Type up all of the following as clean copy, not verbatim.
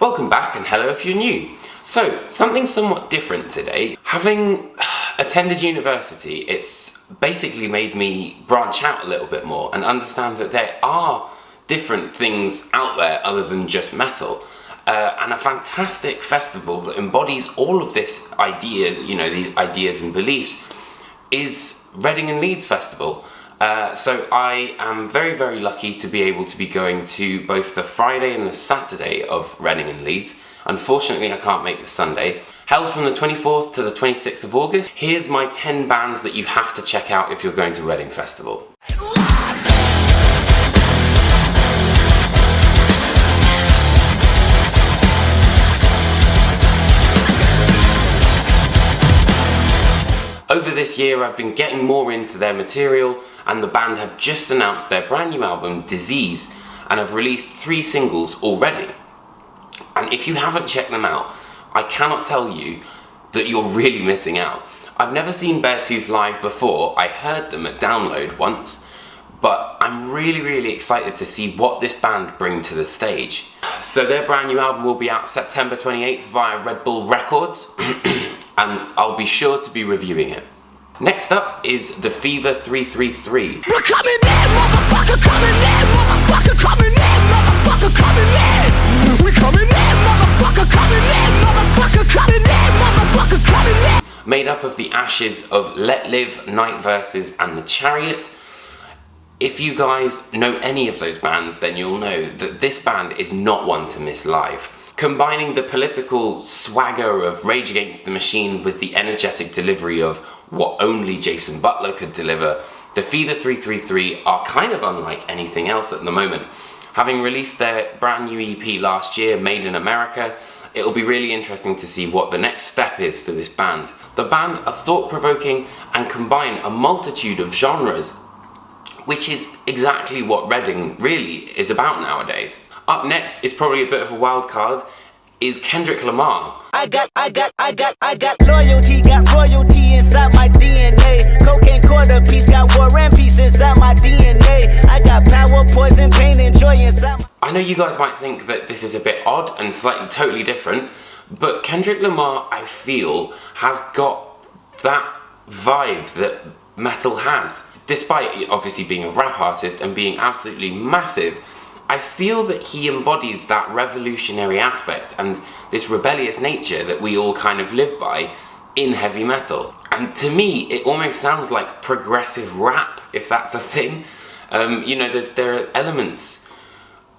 Welcome back and hello if you're new. So, something somewhat different today. Having attended university, it's basically made me branch out a little bit more and understand that there are different things out there other than just metal. And a fantastic festival that embodies all of this idea, these ideas and beliefs, is Reading and Leeds Festival. So I am very, very lucky to be able to be going to both the Friday and the Saturday of Reading and Leeds. Unfortunately, I can't make the Sunday. Held from the 24th to the 26th of August. Here's my 10 bands that you have to check out if you're going to Reading Festival. Over this year, I've been getting more into their material, and the band have just announced their brand new album, Disease, and have released 3 singles already. And if you haven't checked them out, I cannot tell you that you're really missing out. I've never seen Betsys Live before. I heard them at Download once, but I'm really, really excited to see what this band bring to the stage. So their brand new album will be out September 28th via Red Bull Records, and I'll be sure to be reviewing it. Next up is The Fever 333. We're coming in, motherfucker, coming in, motherfucker, coming in, motherfucker, coming in. We're coming in, motherfucker, coming in, motherfucker, coming in, motherfucker, coming in. Made up of the ashes of Let Live, Night Verses and The Chariot. If you guys know any of those bands, then you'll know that this band is not one to miss live. Combining the political swagger of Rage Against the Machine with the energetic delivery of what only Jason Butler could deliver, The Fever 333 are kind of unlike anything else at the moment. Having released their brand new EP last year, Made in America, it'll be really interesting to see what the next step is for this band. The band are thought-provoking and combine a multitude of genres, which is exactly what Reading really is about nowadays. Up next is probably a bit of a wild card, is Kendrick Lamar. I got loyalty, got royalty inside my DNA. Cocaine quarter piece, got war and peace inside my DNA. I got power, poison, pain, and joy inside my... I know you guys might think that this is a bit odd and slightly totally different, but Kendrick Lamar, I feel, has got that vibe that metal has. Despite obviously being a rap artist and being absolutely massive, I feel that he embodies that revolutionary aspect and this rebellious nature that we all kind of live by in heavy metal. And to me, it almost sounds like progressive rap, if that's a thing. There are elements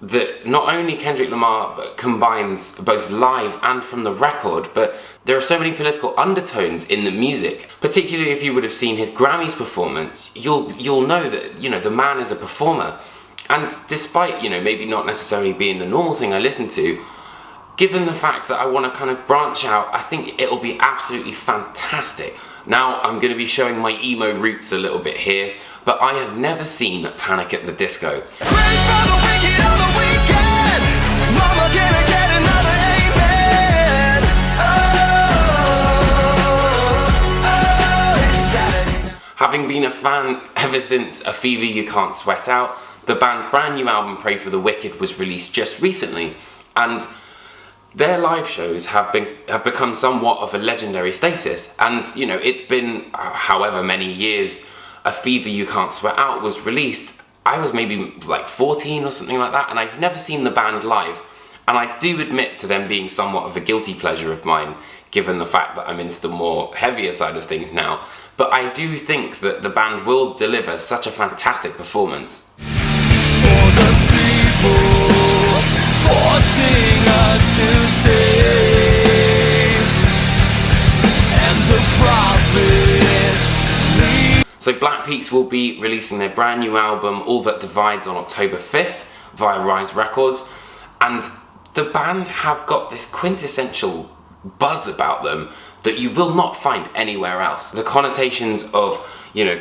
that not only Kendrick Lamar combines both live and from the record, but there are so many political undertones in the music. Particularly if you would have seen his Grammys performance, you'll know that, the man is a performer. And despite, maybe not necessarily being the normal thing I listen to, given the fact that I want to kind of branch out, I think it'll be absolutely fantastic. Now I'm going to be showing my emo roots a little bit here, but I have never seen Panic at the Disco. Having been a fan ever since A Fever You Can't Sweat Out, the band's brand new album Pray for the Wicked was released just recently, and their live shows have become somewhat of a legendary status. And it's been however many years A Fever You Can't Sweat Out was released. I was maybe like 14 or something like that, and I've never seen the band live. And I do admit to them being somewhat of a guilty pleasure of mine, given the fact that I'm into the more heavier side of things now. But I do think that the band will deliver such a fantastic performance. For the people, forcing us to stay, and the profits leave. So Black Peaks will be releasing their brand new album, All That Divides, on October 5th via Rise Records. And the band have got this quintessential buzz about them that you will not find anywhere else. The connotations of,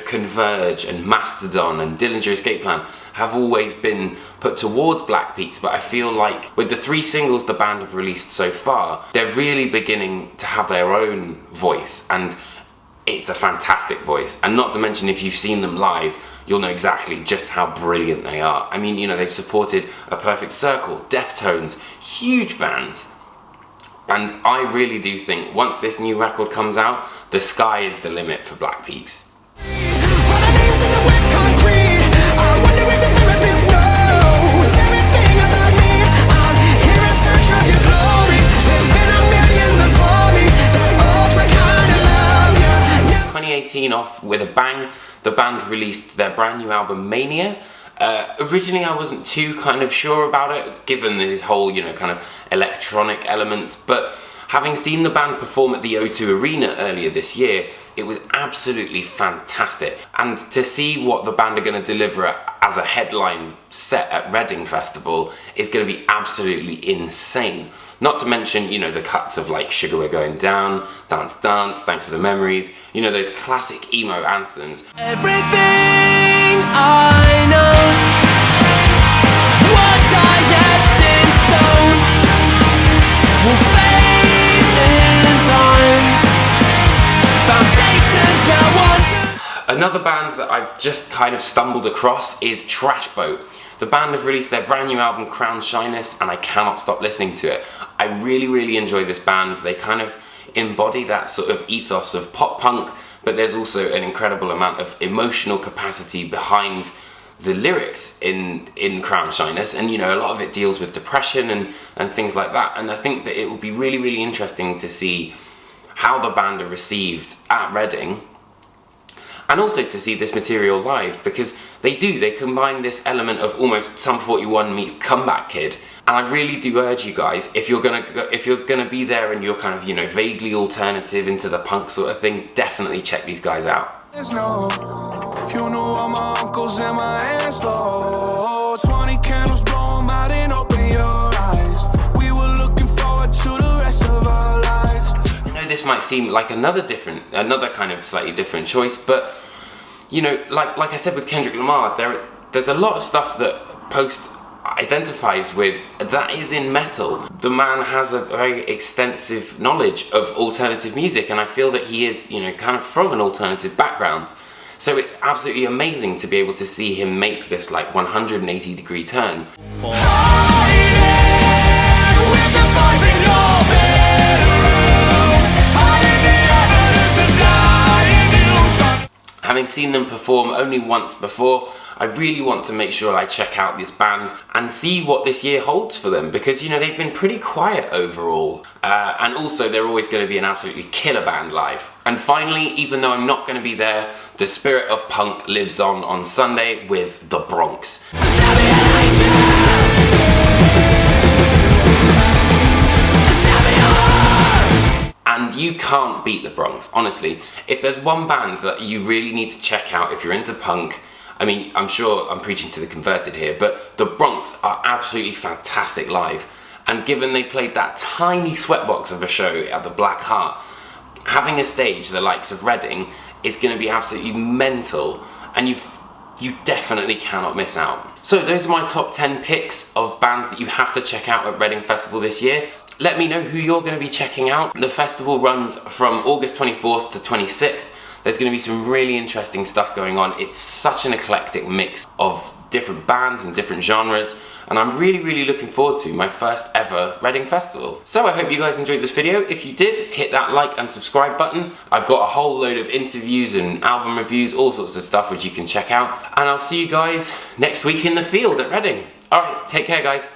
Converge and Mastodon and Dillinger Escape Plan have always been put towards Black Peaks, but I feel like with the 3 singles the band have released so far, they're really beginning to have their own voice, and it's a fantastic voice. And not to mention, if you've seen them live, you'll know exactly just how brilliant they are. I mean, you know, they've supported A Perfect Circle, Deftones, huge bands. And I really do think once this new record comes out, the sky is the limit for Black Peaks. Off with a bang, the band released their brand new album Mania. Originally I wasn't too kind of sure about it, given this whole, you know, kind of electronic element, but having seen the band perform at the O2 Arena earlier this year, it was absolutely fantastic. And to see what the band are going to deliver as a headline set at Reading Festival is going to be absolutely insane. Not to mention, you know, the cuts of like Sugar We're Going Down, Dance Dance, Thanks for the Memories, you know, those classic emo anthems. Everything I know, what I etched in stone, will fade in time. Foundations now want. Another band that I've just kind of stumbled across is Trash Boat. The band have released their brand new album Crown Shyness, and I cannot stop listening to it. I really enjoy this band. They kind of embody that sort of ethos of pop punk, but there's also an incredible amount of emotional capacity behind the lyrics in Crown Shyness, and you know, a lot of it deals with depression and things like that. And I think that it will be really interesting to see how the band are received at Reading, and also to see this material live, because they combine this element of almost Sum 41 meets Comeback Kid. And I really do urge you guys, if you're gonna be there and you're kind of, you know, vaguely alternative into the punk sort of thing, definitely check these guys out. You know all my uncles and my aunts, though. 20 candles, blow 'em out and open your eyes. We were looking forward to the rest of our lives. I know this might seem like another kind of slightly different choice, but you know, like I said with Kendrick Lamar, there's a lot of stuff that Post identifies with that is in metal. The man has a very extensive knowledge of alternative music, and I feel that he is, you know, kind of from an alternative background. So it's absolutely amazing to be able to see him make this like 180-degree turn. Having seen them perform only once before, I really want to make sure I check out this band and see what this year holds for them, because you know, they've been pretty quiet overall, and also they're always going to be an absolutely killer band live. And finally, even though I'm not going to be there, the spirit of punk lives on Sunday with the Bronx. And you can't beat the Bronx, honestly. If there's one band that you really need to check out if you're into punk, I mean, I'm sure I'm preaching to the converted here, but the Bronx are absolutely fantastic live. And given they played that tiny sweatbox of a show at the Black Heart, having a stage the likes of Reading is going to be absolutely mental, and you definitely cannot miss out. So those are my top 10 picks of bands that you have to check out at Reading Festival this year. Let me know who you're going to be checking out. The festival runs from August 24th to 26th. There's going to be some really interesting stuff going on. It's such an eclectic mix of different bands and different genres, and I'm really looking forward to my first ever Reading Festival. So I hope you guys enjoyed this video. If you did, hit that like and subscribe button. I've got a whole load of interviews and album reviews, all sorts of stuff which you can check out. And I'll see you guys next week in the field at Reading. Alright, take care guys.